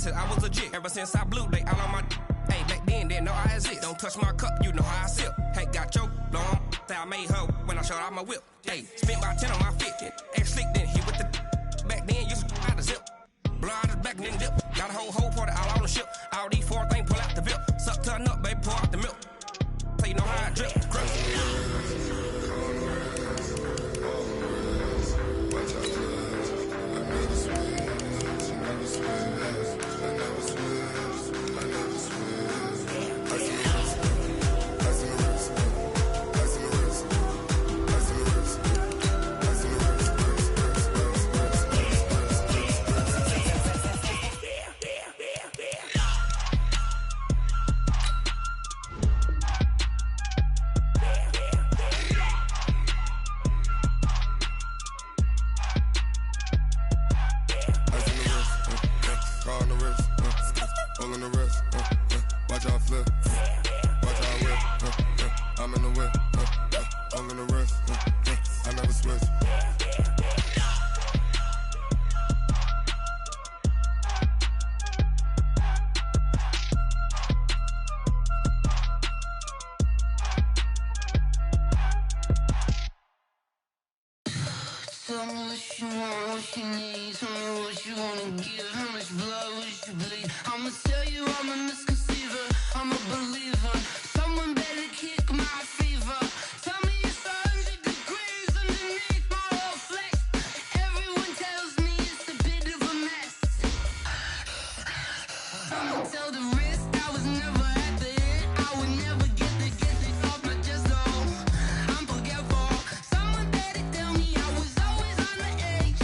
said I was legit. Ever since I blew, they all on my hey, back then, didn't know I exist. Don't touch my cup, you know how I sip. Hey, got your long, say I made her when I showed out my whip. Hey, spent about 10 on my fit. Ex-slick, then hit with the back then, used to out the zip. Blow out his back, then dip. Got a whole party all on the ship. All these 4 things, pull out the VIP. Suck, turn up, baby, pour out the milk. So you know how I drip. Tell me what you want, what you need. Tell me what you wanna give. How much blood would you bleed? I'ma tell you I'm a misconceiver. I'm a believer. Someone better kick my fever. Tell me it's 100 degrees underneath my whole flesh. Everyone tells me it's a bit of a mess. I'ma tell the risk I was never at the end. I would never get it off my chest though. I'm forgetful. Someone better tell me I was always on the edge.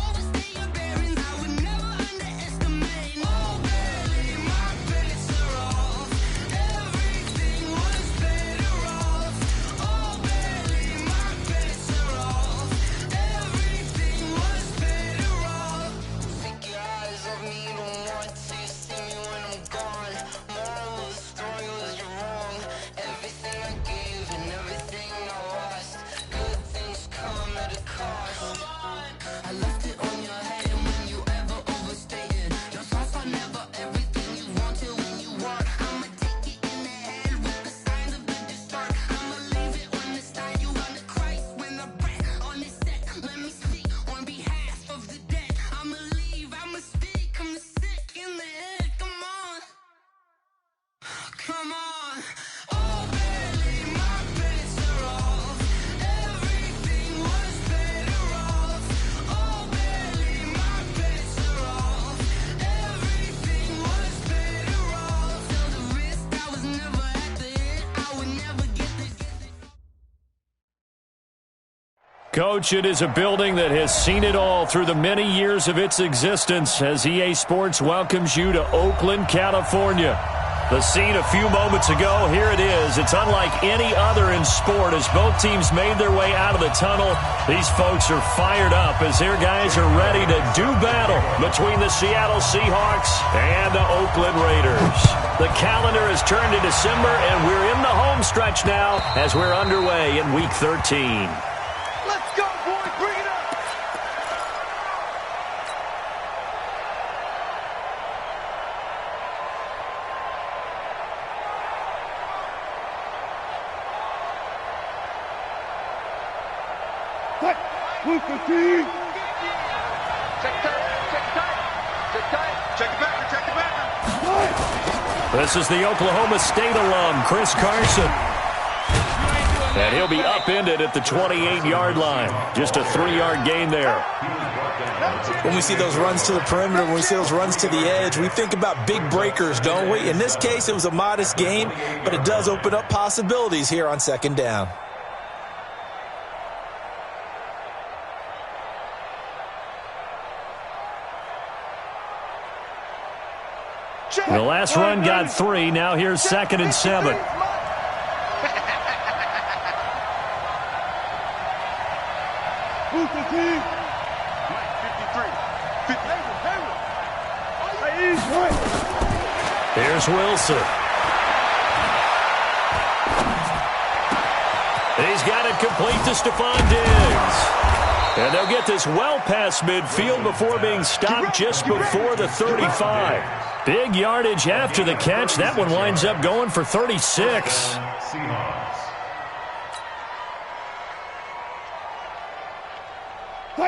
Overstay your bearings, I would never underestimate. Oh baby, my bets are off. Everything was better off. Oh baby, my bets are off. Everything was better off. Take your eyes off me, don't want to see me when I'm gone. Moral of the story was you're wrong. Everything I gave and everything I lost. Good things come at a cost. I left it on your head when you ever overstated. Your thoughts are never everything you wanted when you want. I'ma take it in the head with the signs of the distort. I'ma leave it on the side. You on the Christ when the breath on the set. Let me speak on behalf of the dead. I'ma leave, I'ma speak. I'm sick in the head. Come on. Come on. Oh baby, my bets are off. Everything was better off. Oh baby, my bets are off. Everything was better off. Till the risk I was never at the end. I would never get it. Coach, it is a building that has seen it all through the many years of its existence as EA Sports welcomes you to Oakland, California. The scene a few moments ago, here it is. It's unlike any other in sport as both teams made their way out of the tunnel. These folks are fired up as their guys are ready to do battle between the Seattle Seahawks and the Oakland Raiders. The calendar has turned to December, and we're in the home stretch now as we're underway in Week 13. Let's go, boy. Bring it up. What? Who's the team? Check tight. Check tight. Check tight. Check it back. Check it back. This is the Oklahoma State alum, Chris Carson. And he'll be upended at the 28-yard line. Just a 3-yard gain there. When we see those runs to the perimeter, when we see those runs to the edge, we think about big breakers, don't we? In this case, it was a modest gain, but it does open up possibilities here on second down. The last run got 3. Now here's 2nd and 7. Who's the team? 53. Here's Wilson. He's got it complete to Stephon Diggs. And they'll get this well past midfield before being stopped just before the 35. Big yardage after the catch. That one winds up going for 36.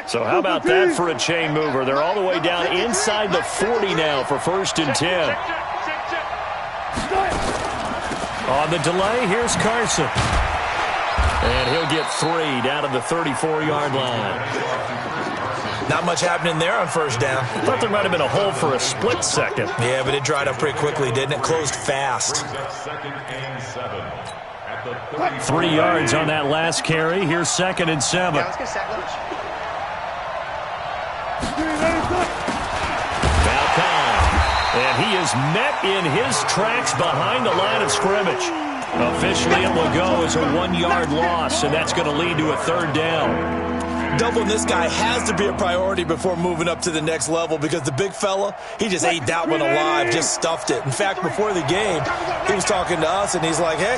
So how about that for a chain mover? They're all the way down inside the 40 now for 1st and 10. On the delay, here's Carson. And he'll get 3 down to the 34-yard line. Not much happening there on 1st down. Thought there might have been a hole for a split second. Yeah, but it dried up pretty quickly, didn't it? Closed fast. 3 yards on that last carry. Here's 2nd and 7. Yeah, let's get sack lunch. And he is met in his tracks behind the line of scrimmage. Officially, it will go as a 1-yard loss, and that's going to lead to a 3rd down. Doubling this guy has to be a priority before moving up to the next level because the big fella, he just ate that one alive, just stuffed it. In fact, before the game, he was talking to us, and he's like, hey,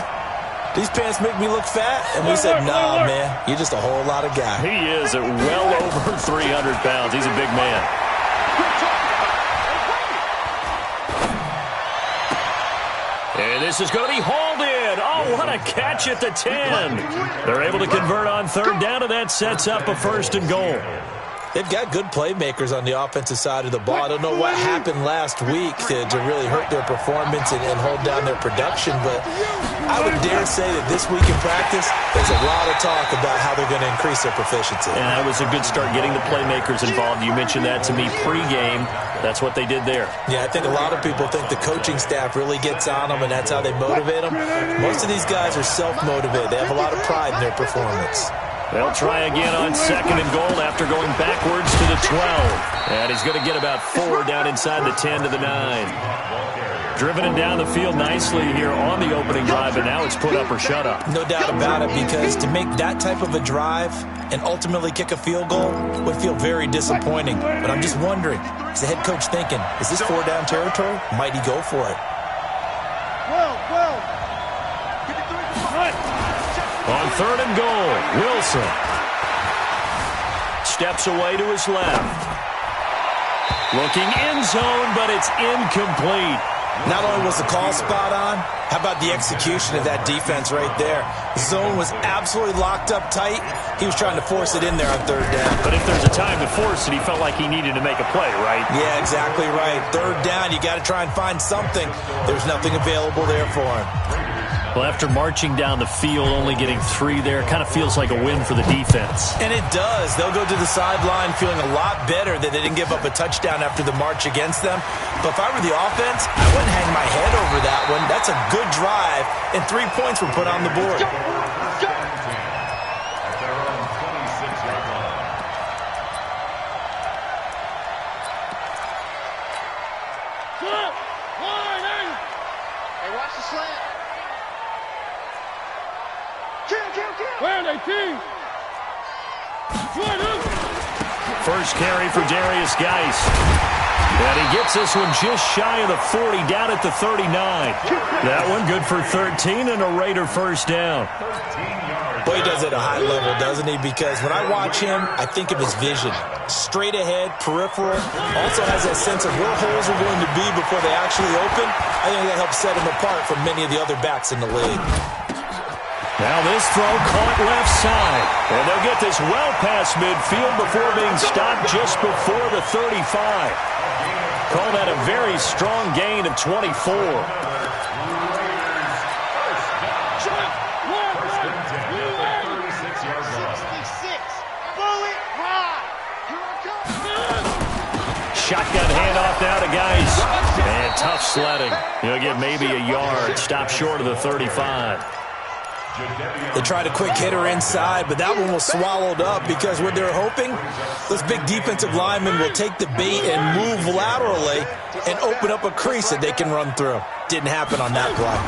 these pants make me look fat? And we said, nah, man, you're just a whole lot of guy. He is at well over 300 pounds. He's a big man. And this is going to be hauled in. Oh, what a catch at the 10. They're able to convert on 3rd down, and that sets up a 1st and goal. They've got good playmakers on the offensive side of the ball. I don't know what happened last week to really hurt their performance and hold down their production, but I would dare say that this week in practice, there's a lot of talk about how they're going to increase their proficiency. And that was a good start getting the playmakers involved. You mentioned that to me pregame. That's what they did there. Yeah, I think a lot of people think the coaching staff really gets on them, and that's how they motivate them. Most of these guys are self-motivated. They have a lot of pride in their performance. They'll try again on 2nd and goal after going backwards to the 12. And he's going to get about 4 down inside the 10 to the 9. Driven it down the field nicely here on the opening drive, and now it's put up or shut up. No doubt about it, because to make that type of a drive and ultimately kick a field goal would feel very disappointing. But I'm just wondering, is the head coach thinking, is this 4-down territory? Might he go for it? On 3rd and goal, Wilson steps away to his left. Looking end zone, but it's incomplete. Not only was the call spot on, how about the execution of that defense right there? The zone was absolutely locked up tight. He was trying to force it in there on 3rd down. But if there's a time to force it, he felt like he needed to make a play, right? Yeah, exactly right. 3rd down, you got to try and find something. There's nothing available there for him. Well, after marching down the field, only getting 3 there, kind of feels like a win for the defense. And it does. They'll go to the sideline feeling a lot better that they didn't give up a touchdown after the march against them. But if I were the offense, I wouldn't hang my head over that one. That's a good drive, and 3 points were put on the board. Hey, watch the slant. Where are they, team? First carry for Darius Geis. And he gets this one just shy of the 40, down at the 39. That one good for 13 and a Raider 1st down. Boy, he does it at a high level, doesn't he? Because when I watch him, I think of his vision. Straight ahead, peripheral. Also has that sense of where holes are going to be before they actually open. I think that helps set him apart from many of the other backs in the league. Now this throw caught left side. And they'll get this well past midfield before being stopped just before the 35. Call that a very strong gain of 24. Shotgun handoff now to Geis. And tough sledding. He'll get maybe a yard. Stop short of the 35. They tried a quick hitter inside, but that one was swallowed up because what they're hoping, those big defensive linemen will take the bait and move laterally and open up a crease that they can run through. Didn't happen on that play.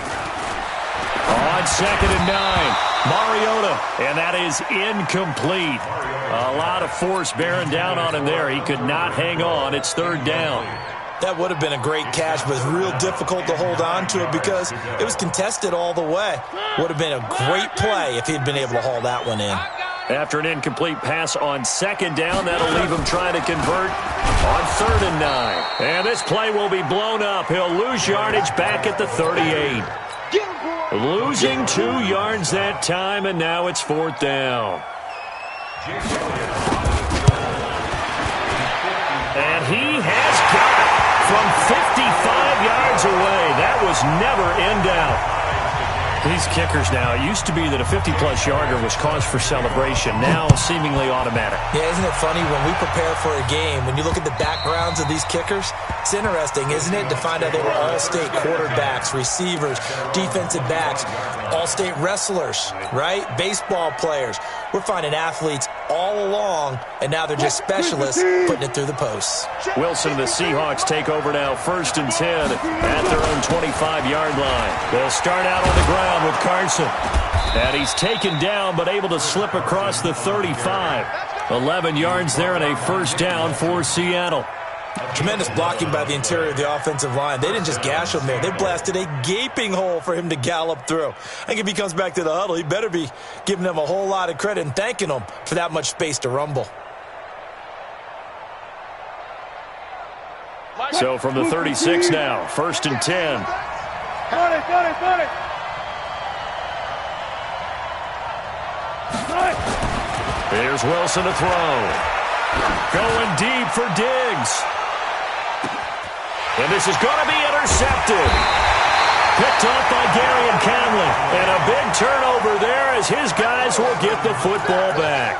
On 2nd and 9, Mariota, and that is incomplete. A lot of force bearing down on him there. He could not hang on. It's 3rd down. That would have been a great catch, but it's real difficult to hold on to it because it was contested all the way. Would have been a great play if he'd been able to haul that one in. After an incomplete pass on second down, that'll leave him trying to convert on 3rd and 9. And this play will be blown up. He'll lose yardage back at the 38. Losing 2 yards that time, and now it's 4th down. And he has got it from 55 yards away. That was never in doubt. These kickers now, it used to be that a 50-plus yarder was cause for celebration. Now seemingly automatic. Yeah, isn't it funny when we prepare for a game, when you look at the backgrounds of these kickers, it's interesting, isn't it, to find out they were all-state quarterbacks, receivers, defensive backs, all-state wrestlers, right? Baseball players. We're finding athletes all along, and now they're just specialists putting it through the posts. Wilson and the Seahawks take over now, 1st and 10 at their own 25-yard line. They'll start out on the ground with Carson. And he's taken down, but able to slip across the 35. 11 yards there and a 1st down for Seattle. Tremendous blocking by the interior of the offensive line. They didn't just gash him there. They blasted a gaping hole for him to gallop through. I think if he comes back to the huddle, he better be giving them a whole lot of credit and thanking them for that much space to rumble. So from the 36 now, 1st and 10. Got it. Here's Wilson to throw. Going deep for Diggs. And this is going to be intercepted. Picked off by Gary and Conley. And a big turnover there as his guys will get the football back.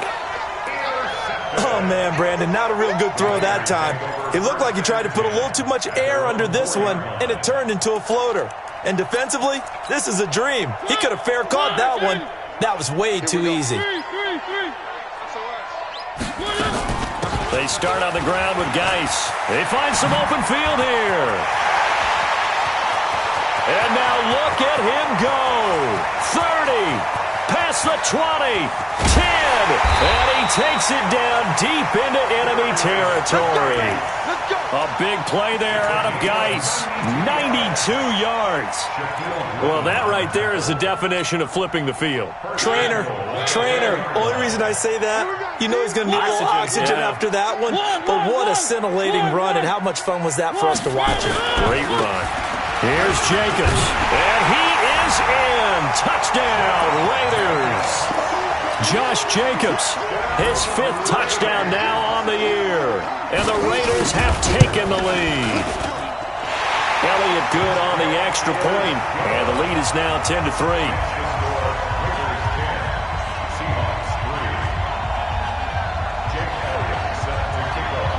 Oh, man, Brandon, not a real good throw that time. It looked like he tried to put a little too much air under this one, and it turned into a floater. And defensively, this is a dream. He could have fair caught that one. That was way too easy. They start on the ground with Geis. They find some open field here. And now look at him go. 30. Past the 20, 10, and he takes it down deep into enemy territory. A big play there out of Geis, 92 yards. Well, that right there is the definition of flipping the field. Trainer. Only reason I say that, you know he's going to need a little oxygen after that one, but what a scintillating run, and how much fun was that for us to watch it. Great run. Here's Jacobs, and he is in. Touchdown, Raiders. Josh Jacobs, his 5th touchdown now on the year. And the Raiders have taken the lead. Elliott good on the extra point, and the lead is now 10-3.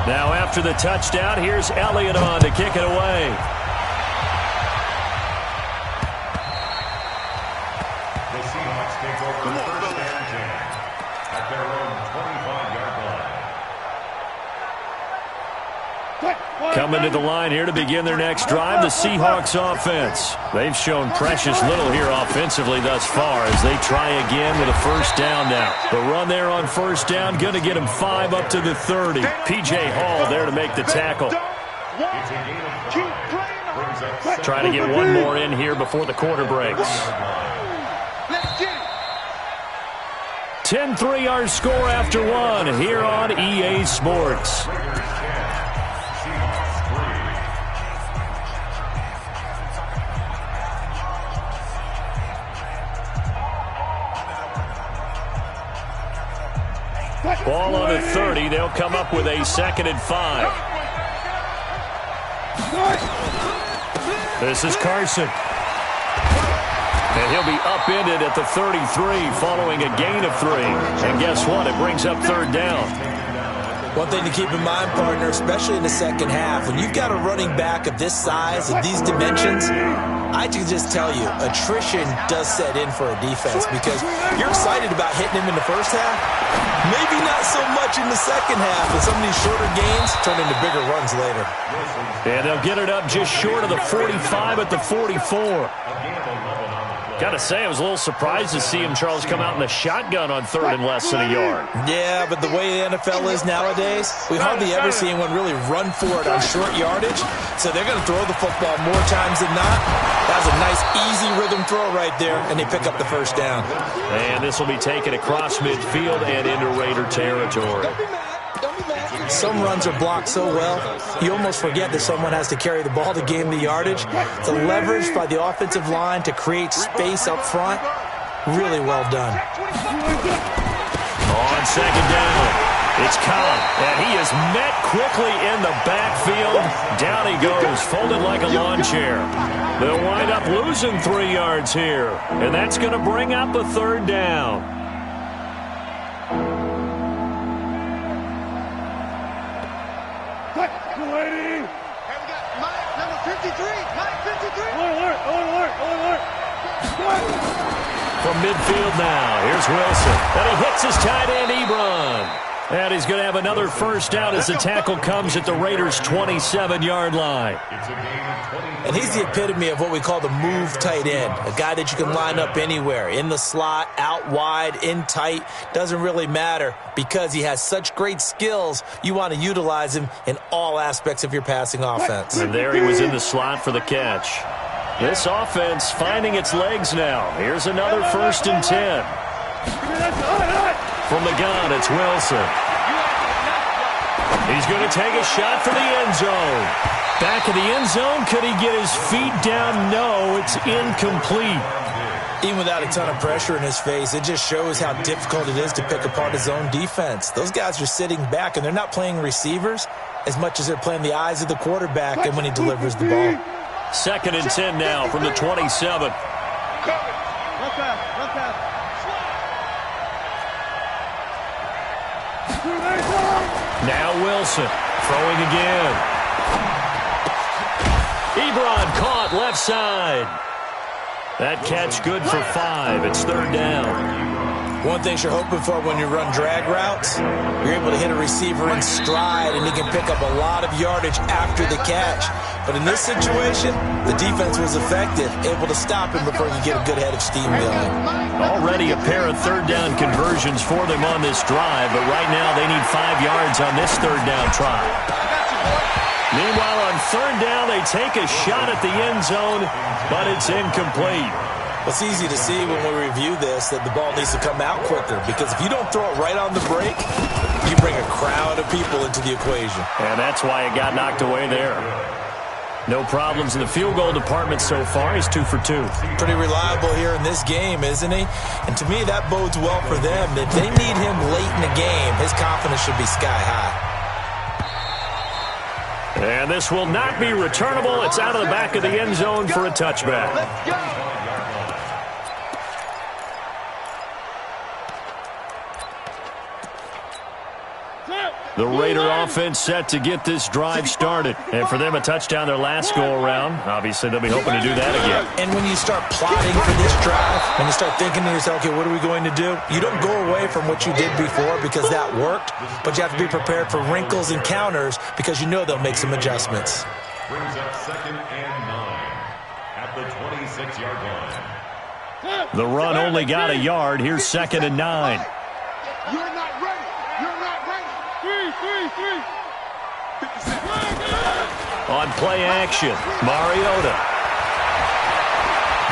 Now after the touchdown, here's Elliott on to kick it away. Coming to the line here to begin their next drive, the Seahawks offense. They've shown precious little here offensively thus far as they try again with a 1st down now. The run there on 1st down, going to get him 5 up to the 30. P.J. Hall there to make the tackle. Trying to get one more in here before the quarter breaks. 10-3 our score after one here on EA Sports. Ball on the 30. They'll come up with a 2nd and 5. This is Carson. And he'll be upended at the 33 following a gain of 3. And guess what? It brings up 3rd down. One thing to keep in mind, partner, especially in the second half, when you've got a running back of this size, of these dimensions, I can just tell you, attrition does set in for a defense because you're excited about hitting him in the first half. Maybe not so much in the second half, and some of these shorter gains turn into bigger runs later. And they'll get it up just short of the 45 at the 44. Got to say, I was a little surprised to see him, Charles, come out in the shotgun on 3rd and less than a yard. Yeah, but the way the NFL is nowadays, we hardly ever see anyone really run for it on short yardage. So they're going to throw the football more times than not. That was a nice, easy rhythm throw right there, and they pick up the first down. And this will be taken across midfield and into Raider territory. Some runs are blocked so well, you almost forget that someone has to carry the ball to gain the yardage. The leverage by the offensive line to create space up front, really well done. On 2nd down, it's Cobb, and he is met quickly in the backfield. Down he goes, folded like a lawn chair. They'll wind up losing 3 yards here, and that's going to bring up a 3rd down. From midfield now, here's Wilson. And he hits his tight end, Ebron. And he's going to have another first down as the tackle comes at the Raiders' 27-yard line. And he's the epitome of what we call the move tight end, a guy that you can line up anywhere, in the slot, out wide, in tight, doesn't really matter because he has such great skills. You want to utilize him in all aspects of your passing offense. And there he was in the slot for the catch. This offense finding its legs now. Here's another 1st and 10. From the gun, it's Wilson. He's going to take a shot for the end zone. Back of the end zone. Could he get his feet down? No, it's incomplete. Even without a ton of pressure in his face, it just shows how difficult it is to pick apart his own defense. Those guys are sitting back, and they're not playing receivers as much as they're playing the eyes of the quarterback and when he delivers the ball. 2nd and 10 now from the 27. Now Wilson throwing again. Ebron caught left side. That catch good for 5. It's 3rd down. One thing you're hoping for when you run drag routes, you're able to hit a receiver in stride and he can pick up a lot of yardage after the catch. But in this situation, the defense was effective, able to stop him before he could get a good head of steam going. Already a pair of 3rd down conversions for them on this drive, but right now they need 5 yards on this 3rd down try. Meanwhile, on 3rd down, they take a shot at the end zone, but it's incomplete. It's easy to see when we review this that the ball needs to come out quicker because if you don't throw it right on the break, you bring a crowd of people into the equation. And that's why it got knocked away there. No problems in the field goal department so far. He's 2 for 2. Pretty reliable here in this game, isn't he? And to me, that bodes well for them. If they need him late in the game, his confidence should be sky high. And this will not be returnable. It's out of the back of the end zone for a touchback. Let's go. The Raider offense set to get this drive started. And for them, a touchdown their last go-around. Obviously, they'll be hoping to do that again. And when you start plotting for this drive, when you start thinking to yourself, okay, what are we going to do? You don't go away from what you did before because that worked, but you have to be prepared for wrinkles and counters because you know they'll make some adjustments. Brings up 2nd and 9 at the 26-yard line. The run only got a yard. Here's 2nd and 9. You're not ready. You're not ready. On play action, Mariota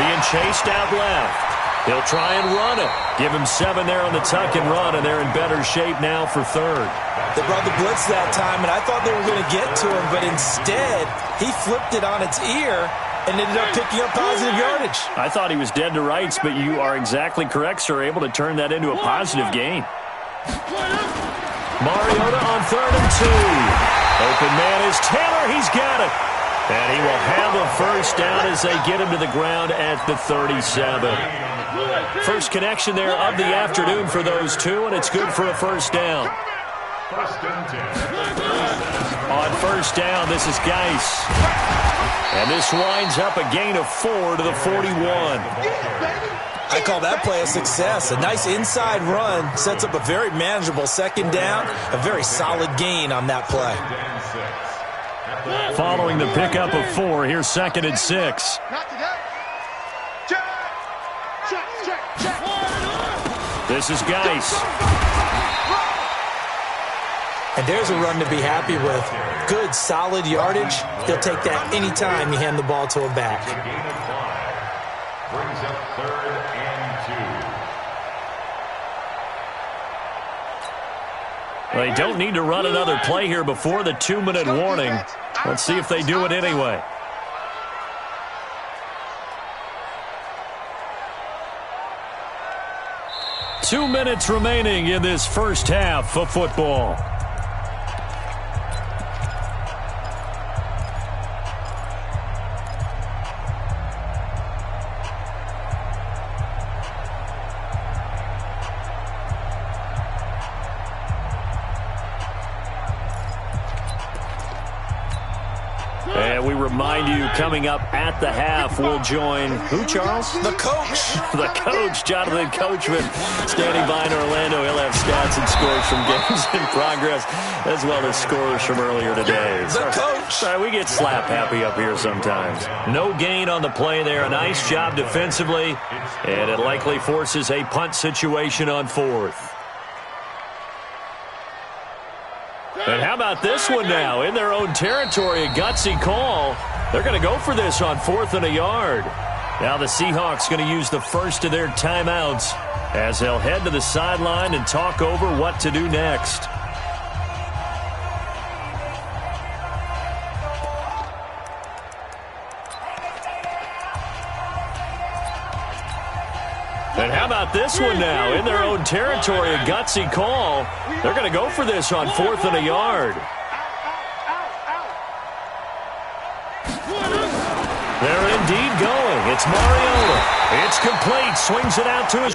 being chased out left. He'll try and run it. Give him 7 there on the tuck and run, and they're in better shape now for 3rd. They brought the blitz that time, and I thought they were going to get to him, but instead, he flipped it on its ear and ended up picking up positive yardage. I thought he was dead to rights, but you are exactly correct, sir, able to turn that into a positive gain. Mariota on 3rd and 2. Open man is Taylor. He's got it. And he will have a first down as they get him to the ground at the 37. First connection there of the afternoon for those two, and it's good for a first down. On first down, this is Geis. And this winds up a gain of 4 to the 41. I call that play a success. A nice inside run sets up a very manageable 2nd down, a very solid gain on that play. Following the pickup of 4, here's 2nd and 6. Not today. Check. This is Geis. And there's a run to be happy with. Good, solid yardage. He'll take that anytime you hand the ball to him back. The gain of 5 brings up 3rd and 2. They don't need to run another play here before the 2-minute warning. Let's see if they do it anyway. Two minutes remaining in this first half of football. And we remind you, coming up at the half, we'll join who, Charles? The coach. The coach, Jonathan Coachman, standing by in Orlando. He'll have stats and scores from games in progress, as well as scores from earlier today. The coach. Sorry, we get slap happy up here sometimes. No gain on the play there. A nice job defensively, and it likely forces a punt situation on 4th. And how about this one now? In their own territory, a gutsy call. They're going to go for this on 4th and a yard. Now the Seahawks going to use the first of their timeouts as they'll head to the sideline and talk over what to do next. And how about this one now? In their own territory, a gutsy call. They're going to go for this on 4th and a yard. They're indeed going. It's Mariota. It's complete. Swings it out to his...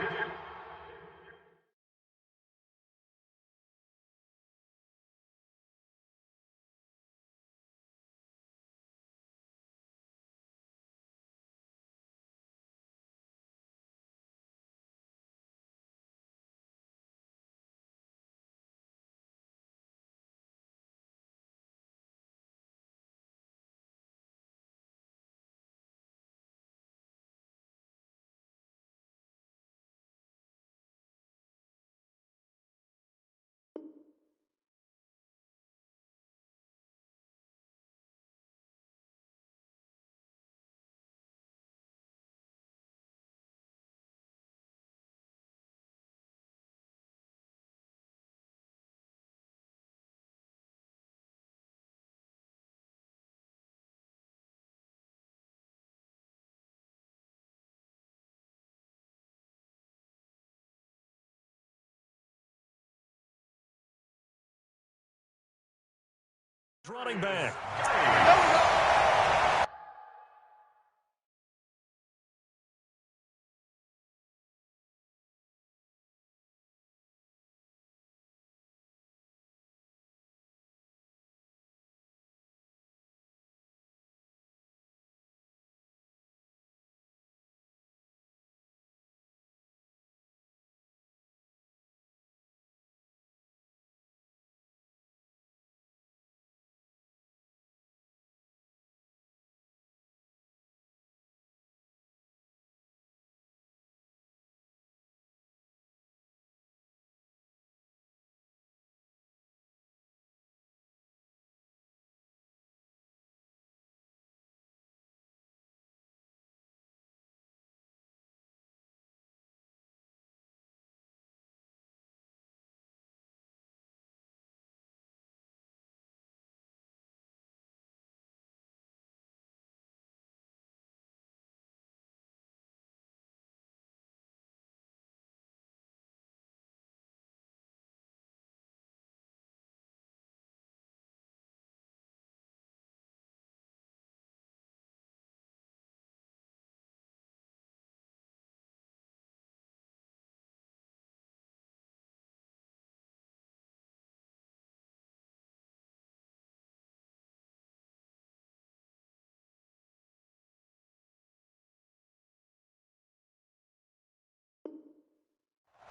Running back.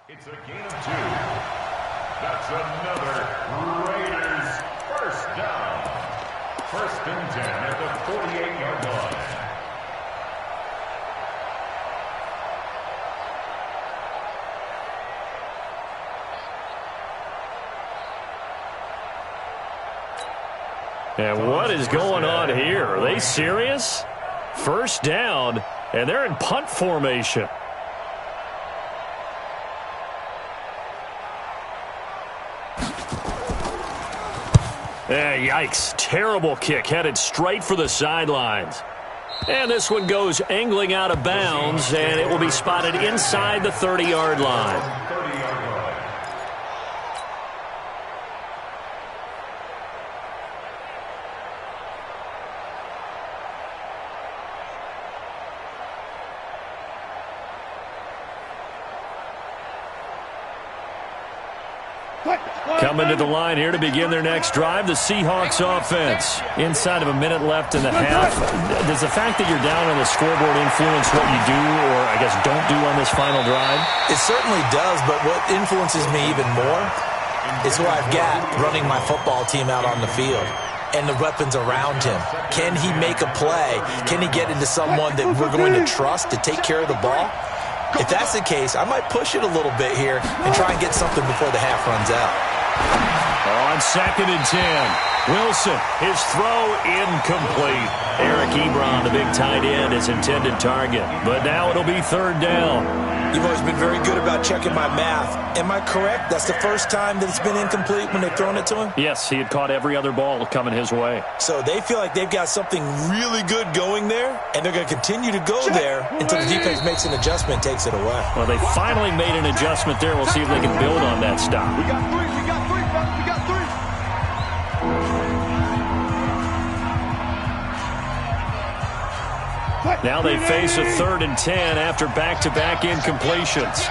It's a gain of 2. That's another Raiders first down. 1st and 10 at the 48-yard line. And what is going on here? Are they serious? First down, and they're in punt formation. Yikes. Terrible kick headed straight for the sidelines. And this one goes angling out of bounds, and it will be spotted inside the 30-yard line. Coming to the line here to begin their next drive, the Seahawks offense. Inside of a minute left in the half. Does the fact that you're down on the scoreboard influence what you do, or I guess don't do on this final drive? It certainly does, but what influences me even more is who I've got running my football team out on the field and the weapons around him. Can he make a play? Can he get into someone that we're going to trust to take care of the ball? If that's the case, I might push it a little bit here and try and get something before the half runs out. On 2nd and 10, Wilson, his throw incomplete. Eric Ebron, the big tight end, his intended target. But now it'll be 3rd down. You've always been very good about checking my math. Am I correct? That's the first time that it's been incomplete when they've thrown it to him? Yes, he had caught every other ball coming his way. So they feel like they've got something really good going there, and they're going to continue to go there until the defense makes an adjustment and takes it away. Well, they finally made an adjustment there. We'll see if they can build on that stop. We got three, fellas. We got three. Now they face a 3rd and 10 after back-to-back incompletions.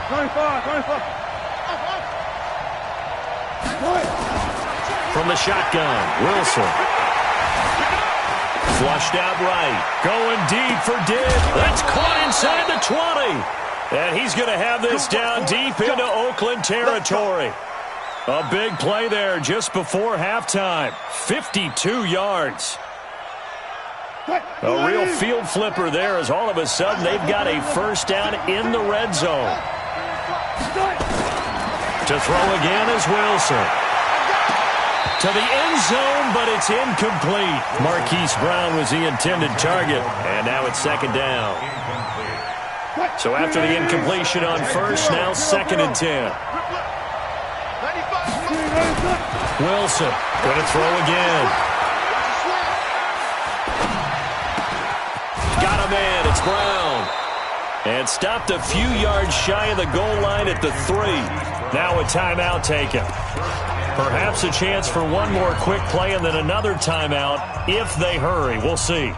25. From the shotgun, Wilson. Flushed out right. Going deep for Dick. That's caught inside the 20. And he's going to have this down deep into Oakland territory. A big play there just before halftime. 52 yards. A real field flipper there as all of a sudden they've got a first down in the red zone. To throw again is Wilson. To the end zone, but it's incomplete. Marquise Brown was the intended target, and now it's 2nd down. So after the incompletion on first, now 2nd and 10. Wilson going to throw again. Got a man, it's Brown. And stopped a few yards shy of the goal line at the 3. Now a timeout taken. Perhaps a chance for one more quick play and then another timeout if they hurry. We'll see.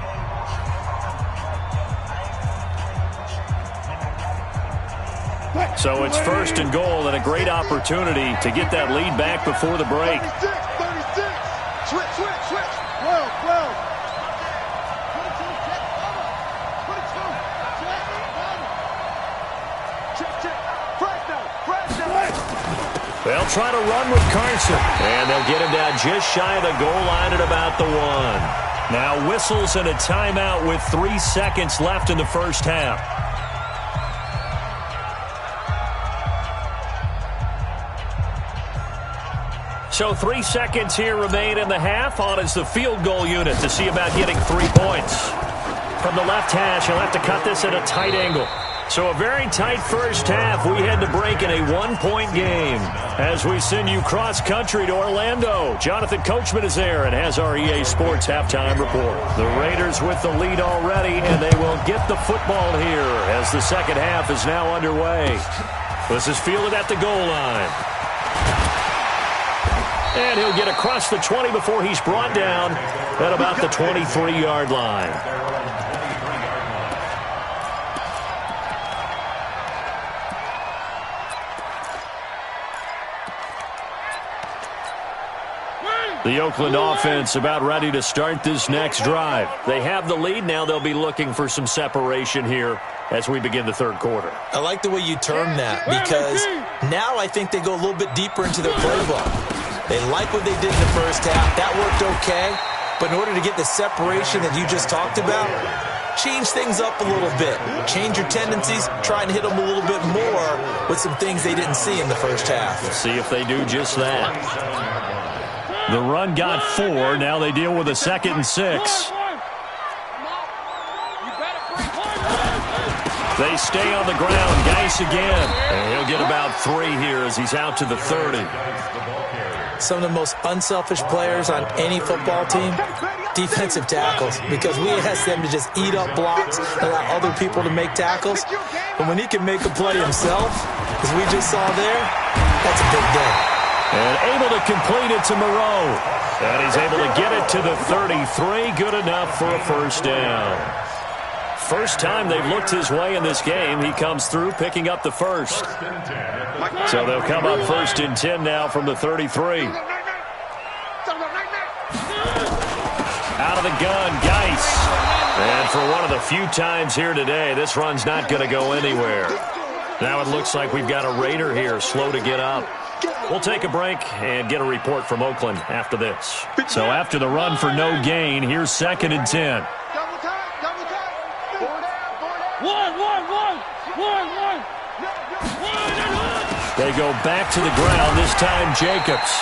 So it's 1st and goal and a great opportunity to get that lead back before the break. 36. Switch. 12. They'll try to run with Carson. And they'll get him down just shy of the goal line at about the 1. Now whistles and a timeout with 3 seconds left in the first half. So 3 seconds here remain in the half. On is the field goal unit to see about getting 3 points. From the left hash, he'll have to cut this at a tight angle. So a very tight first half. We head to break in a 1-point game. As we send you cross-country to Orlando, Jonathan Coachman is there and has our EA Sports halftime report. The Raiders with the lead already, and they will get the football here as the second half is now underway. This is fielded at the goal line. And he'll get across the 20 before he's brought down at about the 23-yard line. The Oakland offense about ready to start this next drive. They have the lead. Now they'll be looking for some separation here as we begin the third quarter. I like the way you term that because now I think they go a little bit deeper into their playbook. They like what they did in the first half. That worked okay. But in order to get the separation that you just talked about, change things up a little bit. Change your tendencies. Try and hit them a little bit more with some things they didn't see in the first half. We'll see if they do just that. The run got 4. Now they deal with a 2nd and 6. They stay on the ground. Geis again. And he'll get about 3 here as he's out to the 30. Some of the most unselfish players on any football team, defensive tackles, because we ask them to just eat up blocks, allow other people to make tackles. But when he can make a play himself, as we just saw there, that's a big day. And able to complete it to Moreau. And he's able to get it to the 33. Good enough for a first down. First time they've looked his way in this game. He comes through picking up the first. So they'll come up 1st and 10 now from the 33. Out of the gun, Geis. And for one of the few times here today, this run's not going to go anywhere. Now it looks like we've got a Raider here, slow to get up. We'll take a break and get a report from Oakland after this. So after the run for no gain, here's 2nd and 10. They go back to the ground, this time Jacobs.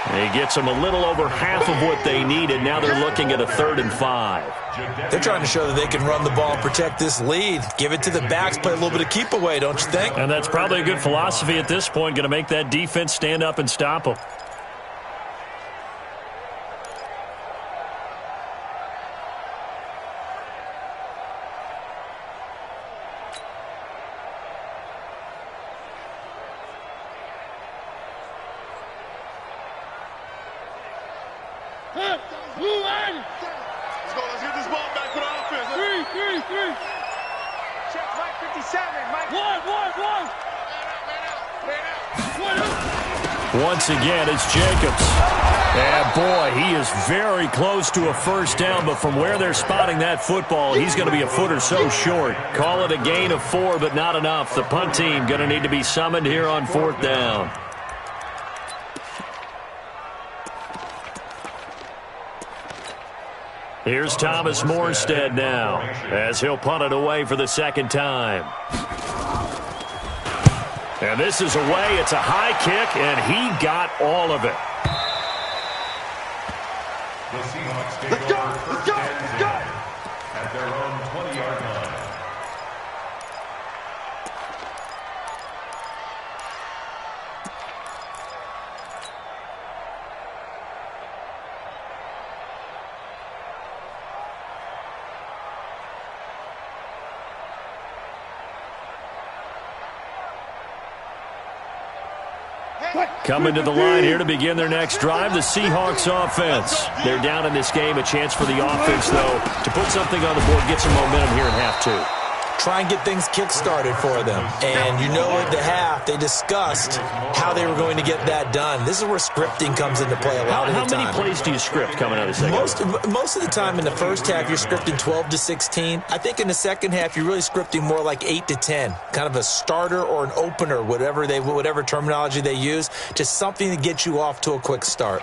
He gets them a little over half of what they needed. Now they're looking at a 3rd and 5. They're trying to show that they can run the ball and protect this lead. Give it to the backs, play a little bit of keep away, don't you think? And that's probably a good philosophy at this point, going to make that defense stand up and stop them. Let's get this ball back for the offense. 3. Check Mike 57. Mike. One. Once again, it's Jacobs. And boy, he is very close to a first down, but from where they're spotting that football, he's going to be a foot or so short. Call it a gain of 4, but not enough. The punt team going to need to be summoned here on 4th down. Here's Thomas Morstead now, as he'll punt it away for the 2nd time. And this is away. It's a high kick, and he got all of it. The Seahawks take over 1st and 10 at their own 20-yard line. Coming to the line here to begin their next drive, the Seahawks offense. They're down in this game. A chance for the offense, though, to put something on the board, get some momentum here in half 2. Try and get things kick-started for them. And you know at the half, they discussed how they were going to get that done. This is where scripting comes into play a lot of the time. How many plays do you script coming out of the second? Most of the time in the first half, you're scripting 12 to 16. I think in the second half, you're really scripting more like 8 to 10. Kind of a starter or an opener, whatever terminology they use. Just something to get you off to a quick start.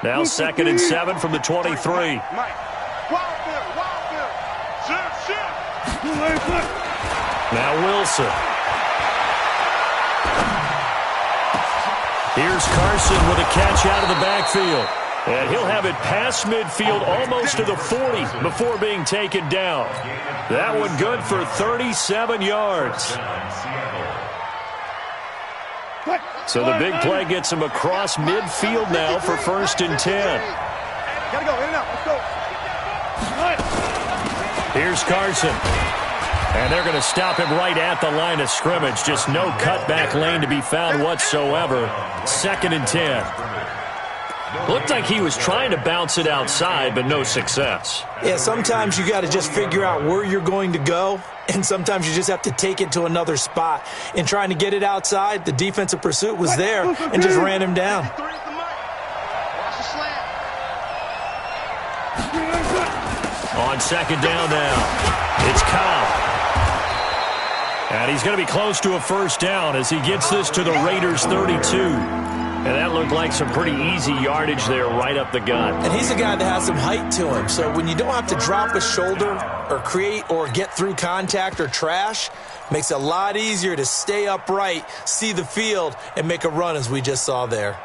Now 2nd and 7 from the 23. Mike. Wild Bill. Shift. Now Wilson. Here's Carson with a catch out of the backfield. And he'll have it past midfield almost to the 40 before being taken down. That one good for 37 yards. So the big play gets him across midfield now for 1st and 10. Gotta go, in and out. Let's go. Here's Carson. And they're going to stop him right at the line of scrimmage. Just no cutback lane to be found whatsoever. 2nd and 10. Looked like he was trying to bounce it outside, but no success. Yeah, sometimes you got to just figure out where you're going to go, and sometimes you just have to take it to another spot. In trying to get it outside, the defensive pursuit was there and just ran him down. On 2nd down now, it's Cobb. And he's going to be close to a first down as he gets this to the Raiders' 32. And that looked like some pretty easy yardage there right up the gut. And he's a guy that has some height to him. So when you don't have to drop a shoulder or create or get through contact or trash, makes it a lot easier to stay upright, see the field, and make a run as we just saw there.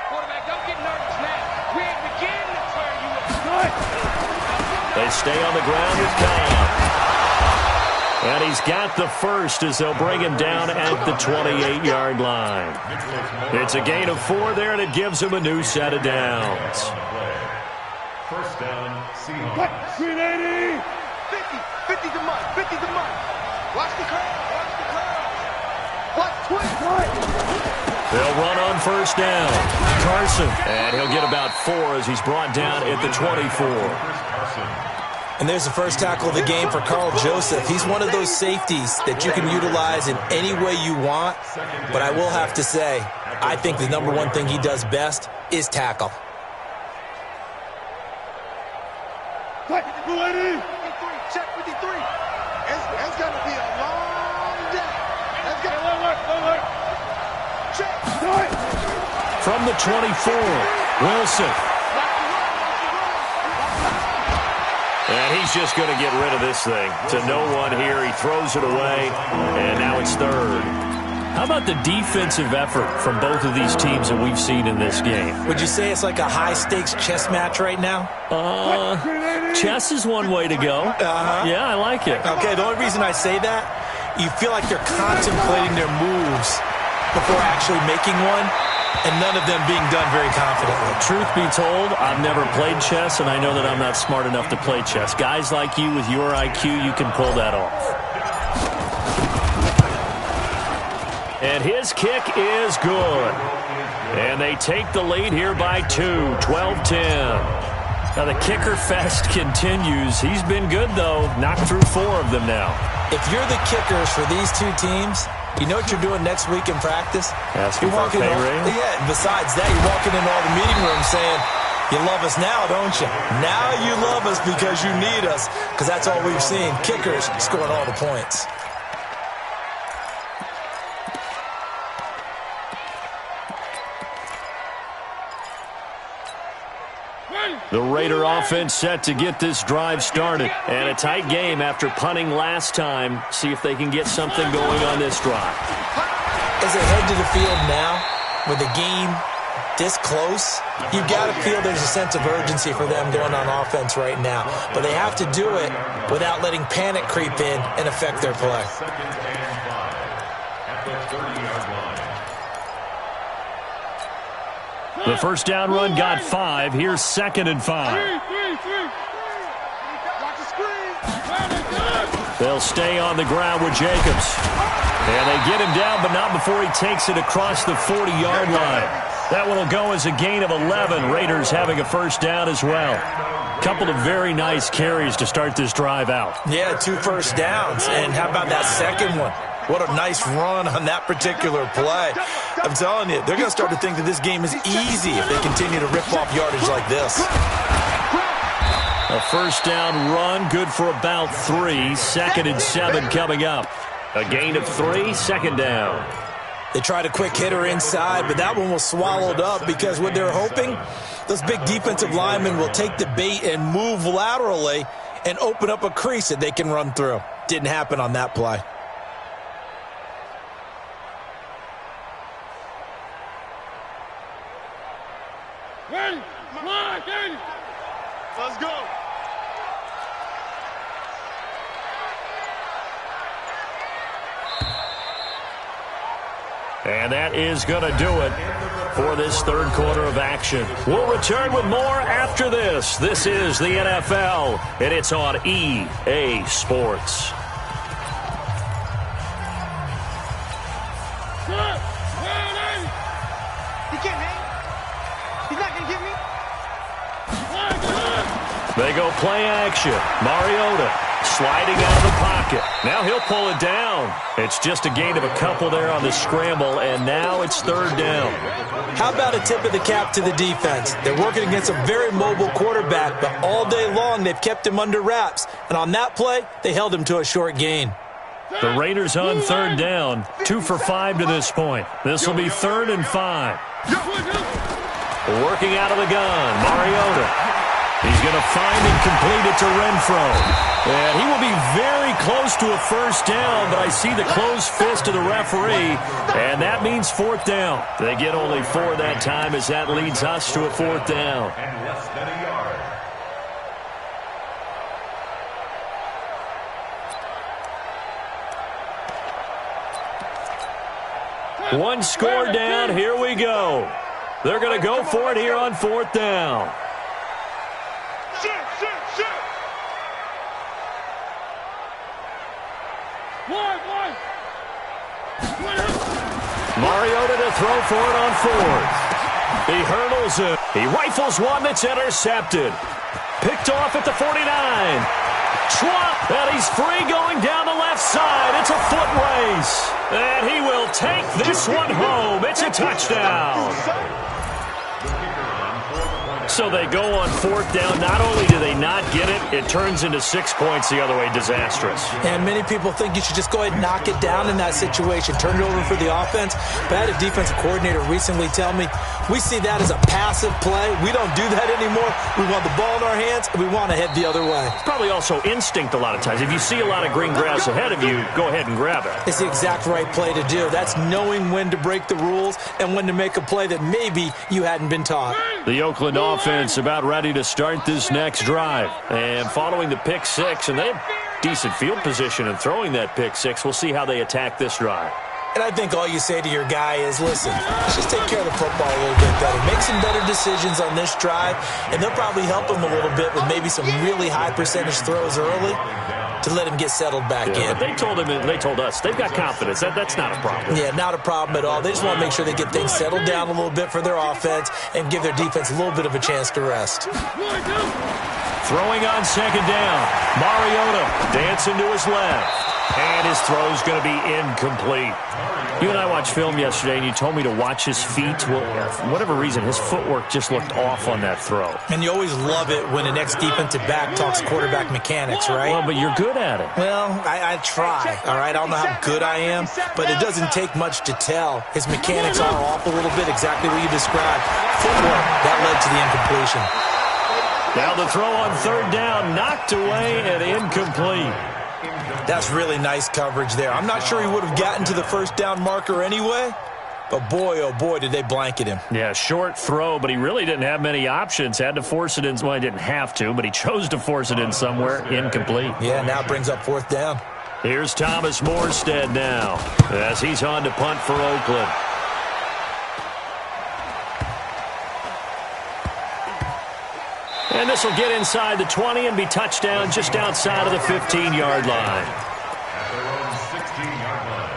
Quarterback, don't get nervous now. We ain't beginning to tear you up. They stay on the ground with Cobb. And he's got the first as they'll bring him down at the 28-yard line. It's a gain of 4 there, and it gives him a new set of downs. First down, Seahawks. 380. 50 to Mike. 50 to Mike. Watch the crowd. Watch the crowd. Watch Twitch. They'll run on first down. Carson. And he'll get about 4 as he's brought down at the 24. And there's the first tackle of the game for Carl Joseph. He's one of those safeties that you can utilize in any way you want. But I will have to say, I think the number one thing he does best is tackle. Check 53. Check 53. It's going to be a long day. It's going to work. Check. From the 24, Wilson. And he's just going to get rid of this thing. To no one here. He throws it away, and now it's third. How about the defensive effort from both of these teams that we've seen in this game? Would you say it's like a high-stakes chess match right now? Chess is one way to go. Yeah, I like it. Okay, the only reason I say that, you feel like they're contemplating their moves before actually making one, and none of them being done very confidently. Truth be told, I've never played chess, and I know that I'm not smart enough to play chess. Guys like you with your IQ, you can pull that off. And his kick is good. And they take the lead here by 2, 12-10. Now the kicker fest continues. He's been good, though. Knocked through 4 of them now. If you're the kickers for these two teams, you know what you're doing next week in practice? Asking for a pay raise? Yeah, besides that, you're walking into all the meeting rooms saying, you love us now, don't you? Now you love us because you need us, because that's all we've seen. Kickers scoring all the points. The Raider offense set to get this drive started. And a tight game after punting last time. See if they can get something going on this drive. As they head to the field now, with the game this close, you've got to feel there's a sense of urgency for them going on offense right now. But they have to do it without letting panic creep in and affect their play. The first down run got 5. Here's 2nd and 5. They'll stay on the ground with Jacobs. And they get him down, but not before he takes it across the 40-yard line. That one will go as a gain of 11. Raiders having a first down as well. Couple of very nice carries to start this drive out. Yeah, 2 first downs. And how about that second one? What a nice run on that particular play. I'm telling you, they're going to start to think that this game is easy if they continue to rip off yardage like this. A first down run, good for about 3. 2nd and 7 coming up. A gain of 3, 2nd down. They tried a quick hitter inside, but that one was swallowed up because what they're hoping, those big defensive linemen will take the bait and move laterally and open up a crease that they can run through. Didn't happen on that play. Ready? Come on, Katie. Let's go. And that is going to do it for this third quarter of action. We'll return with more after this. This is the NFL, and it's on EA Sports. He can't hang. He's not going to get me. They go play action. Mariota sliding out of the pocket. Now he'll pull it down. It's just a gain of a couple there on the scramble, and now it's third down. How about a tip of the cap to the defense? They're working against a very mobile quarterback, but all day long they've kept him under wraps. And on that play, they held him to a short gain. The Raiders on third down, 2 for 5 to this point. This will be 3rd and 5. Working out of the gun, Mariota. He's going to find and complete it to Renfro. And he will be very close to a first down, but I see the closed fist of the referee, and that means 4th down. They get only 4 that time as that leads us to a 4th down. And less than a yard. One score down, here we go. They're going to go for it here on 4th down. Mariota to throw for it on 4th. He hurdles it. He rifles one that's intercepted. Picked off at the 49. Schwab, and he's free going down the left side. It's a foot race. And he will take this one home. It's a touchdown. So they go on 4th down. Not only do they not get it, it turns into 6 points the other way. Disastrous. And many people think you should just go ahead and knock it down in that situation. Turn it over for the offense. But I had a defensive coordinator recently tell me, we see that as a passive play. We don't do that anymore. We want the ball in our hands, and we want to head the other way. It's probably also instinct a lot of times. If you see a lot of green grass ahead of you, go ahead and grab it. It's the exact right play to do. That's knowing when to break the rules and when to make a play that maybe you hadn't been taught. The Oakland offense about ready to start this next drive. And following the pick 6, and they have decent field position in throwing that pick 6. We'll see how they attack this drive. And I think all you say to your guy is, listen, let's just take care of the football a little bit better. Make some better decisions on this drive, and they'll probably help him a little bit with maybe some really high percentage throws early to let him get settled back in. But they told us, they've got confidence. That's not a problem. Yeah, not a problem at all. They just want to make sure they get things settled down a little bit for their offense and give their defense a little bit of a chance to rest. Throwing on 2nd down. Mariota dancing to his left. And his throw's going to be incomplete. You and I watched film yesterday, and you told me to watch his feet. Well, for whatever reason, his footwork just looked off on that throw. And you always love it when an ex-defensive back talks quarterback mechanics, right? Well, but you're good at it. Well, I try, all right? I don't know how good I am, but it doesn't take much to tell. His mechanics are off a little bit, exactly what you described. Footwork, that led to the incompletion. Now the throw on 3rd down, knocked away and incomplete. That's really nice coverage there. I'm not sure he would have gotten to the first down marker anyway, but boy, oh boy, did they blanket him. Yeah, short throw, but he really didn't have many options. Had to force it in. Well, he didn't have to, but he chose to force it in somewhere. Incomplete. Yeah, now it brings up 4th down. Here's Thomas Morstead now as he's on to punt for Oakland. And this will get inside the 20 and be touchdown just outside of the 15-yard line. At their own 16-yard line.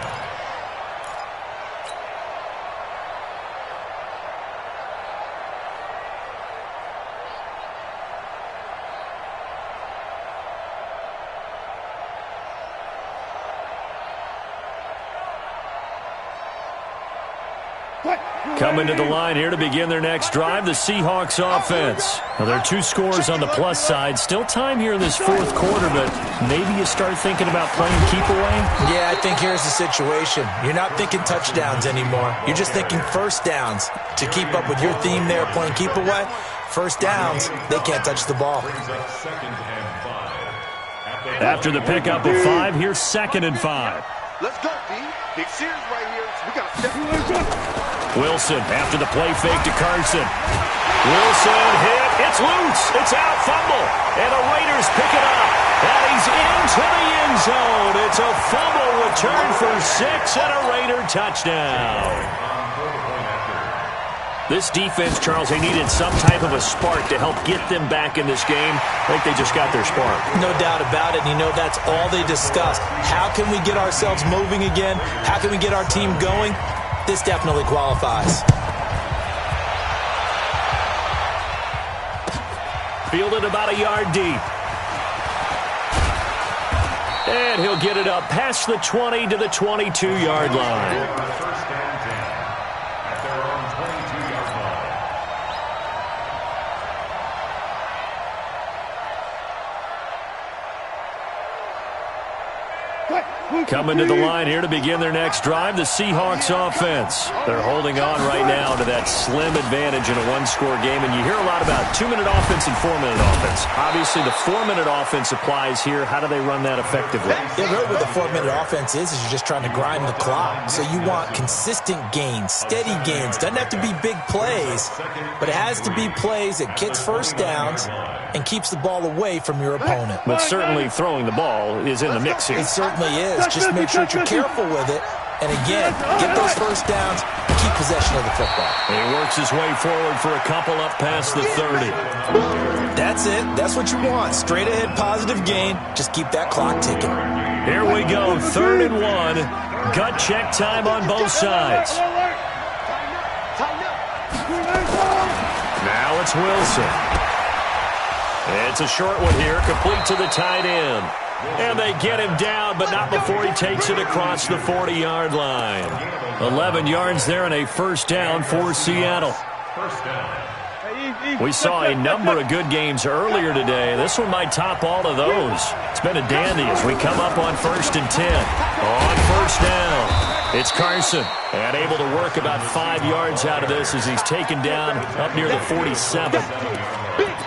Coming to the line here to begin their next drive, the Seahawks offense. Now, there are 2 scores on the plus side. Still time here in this 4th quarter, but maybe you start thinking about playing keep away? Yeah, I think here's the situation. You're not thinking touchdowns anymore. You're just thinking first downs. To keep up with your theme there, playing keep away, first downs, they can't touch the ball. After the pickup of 5, here's 2nd and 5. Let's go, D. Big series right here. We got to step. Wilson after the play fake to Carson. Wilson hit. It's loose. It's out. Fumble. And the Raiders pick it up. And he's into the end zone. It's a fumble return for 6 and a Raider touchdown. This defense, Charles, they needed some type of a spark to help get them back in this game. I think they just got their spark. No doubt about it. And you know, that's all they discussed. How can we get ourselves moving again? How can we get our team going? This definitely qualifies. Fielded about a yard deep. And he'll get it up past the 20 to the 22-yard line. First and 10 at their own 22-yard line. Coming to the line here to begin their next drive, the Seahawks offense. They're holding on right now to that slim advantage in a one-score game, and you hear a lot about 2-minute offense and 4-minute offense. Obviously, the 4-minute offense applies here. How do they run that effectively? Yeah, really what the 4-minute offense is you're just trying to grind the clock. So you want consistent gains, steady gains. Doesn't have to be big plays, but it has to be plays that gets first downs and keeps the ball away from your opponent. But certainly throwing the ball is in the mix here. It certainly is. Just make sure that you're careful with it. And again, get those first downs, keep possession of the football. He works his way forward for a couple up past the 30. That's it. That's what you want. Straight ahead positive gain. Just keep that clock ticking. Here we go, 3rd and 1. Gut check time on both sides. Now it's Wilson. It's a short one here, complete to the tight end. And they get him down, but not before he takes it across the 40-yard line. 11 yards there and a first down for Seattle. First down. We saw a number of good games earlier today. This one might top all of those. It's been a dandy as we come up on 1st and 10. On first down, it's Carson. And able to work about 5 yards out of this as he's taken down up near the 47.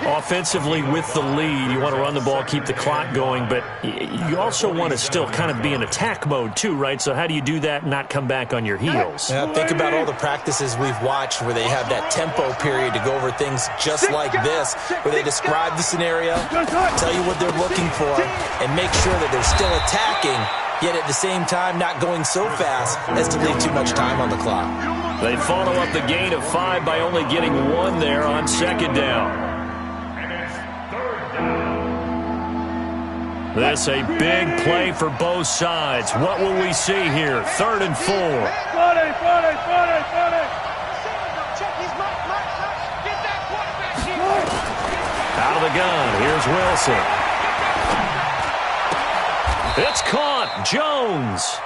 Offensively with the lead, you want to run the ball, keep the clock going, but you also want to still kind of be in attack mode too, right? So how do you do that and not come back on your heels? Yeah, think about all the practices we've watched where they have that tempo period to go over things just like this, where they describe the scenario, tell you what they're looking for, and make sure that they're still attacking, yet at the same time not going so fast as to leave too much time on the clock. They follow up the gain of 5 by only getting 1 there on 2nd down. This a big play for both sides. What will we see here? 3rd and 4. Out of the gun. Here's Wilson. It's caught. Jones.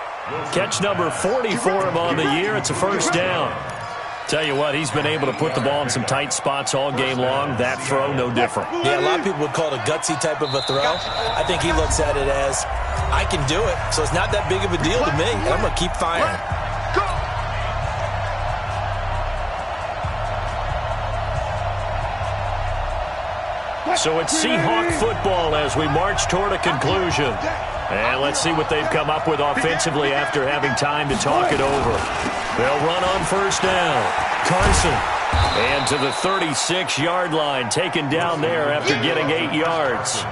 Catch number 40 for him on the year. It's a first down. Tell you what, he's been able to put the ball in some tight spots all game long. That throw, no different. Yeah, a lot of people would call it a gutsy type of a throw. I think he looks at it as, I can do it, so it's not that big of a deal to me, and I'm going to keep firing. So it's Seahawk football as we march toward a conclusion. And let's see what they've come up with offensively after having time to talk it over. They'll run on first down. Carson. And to the 36-yard line, taken down there after getting 8 yards.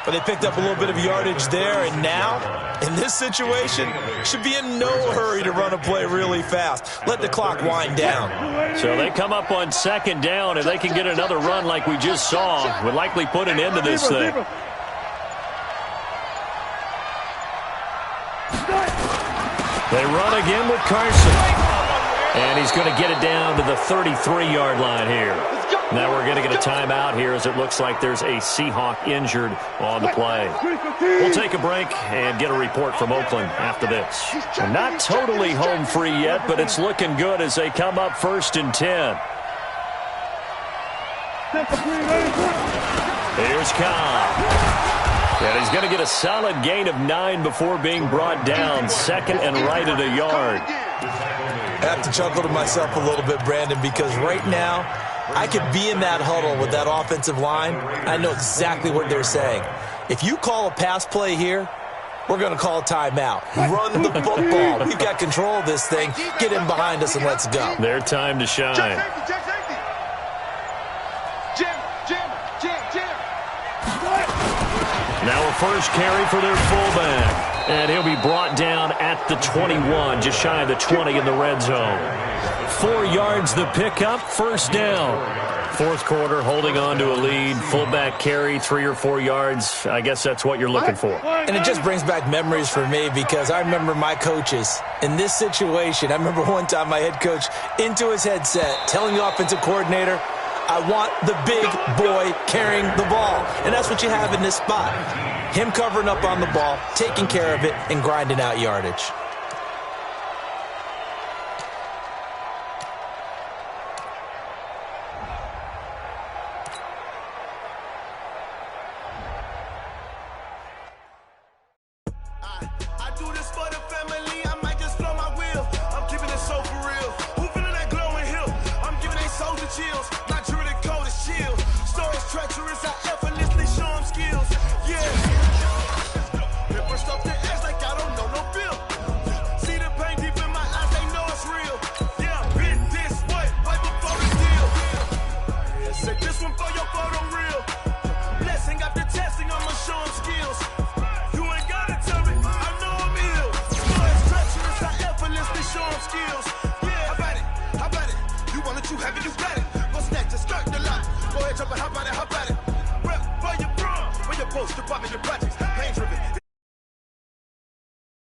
But they picked up a little bit of yardage there, and now, in this situation, should be in no hurry to run a play really fast. Let the clock wind down. So they come up on 2nd down, and they can get another run like we just saw. Would likely put an end to this thing. They run again with Carson. And he's going to get it down to the 33-yard line here. Now we're going to get a timeout here as it looks like there's a Seahawk injured on the play. We'll take a break and get a report from Oakland after this. Not totally home free yet, but it's looking good as they come up 1st and 10. Here's Cobb. And he's going to get a solid gain of 9 before being brought down. 2nd and right at a yard. I have to chuckle to myself a little bit, Brandon, because right now I could be in that huddle with that offensive line. I know exactly what they're saying. If you call a pass play here, we're going to call a timeout. Run the football. We've got control of this thing. Get in behind us and let's go. Their time to shine. Now a first carry for their fullback. And he'll be brought down at the 21, just shy of the 20 in the red zone. 4 yards the pickup, first down. 4th quarter, holding on to a lead. Fullback carry, 3 or 4 yards. I guess that's what you're looking for. And it just brings back memories for me because I remember my coaches in this situation. I remember one time my head coach into his headset telling the offensive coordinator, I want the big boy carrying the ball. And that's what you have in this spot. Him covering up on the ball, taking care of it, and grinding out yardage. I do this for the family, I might just blow my wheel. I'm keeping it so for real. Who feeling that glowing hill? I'm giving they soldier chills. Not true that cold is chill. Stories treacherous, I effortlessly show them skills. Yeah. Hit first off the edge like I don't know no bill. See the pain deep in my eyes, they know it's real. Yeah, bit this way, right before the deal. Say this one for your photo real. Blessing after testing, I'ma show them skills. You ain't gotta tell me, I know I'm ill. Stories treacherous, I effortlessly show them skills. Yeah, how about it? You want it, you have it, you got it.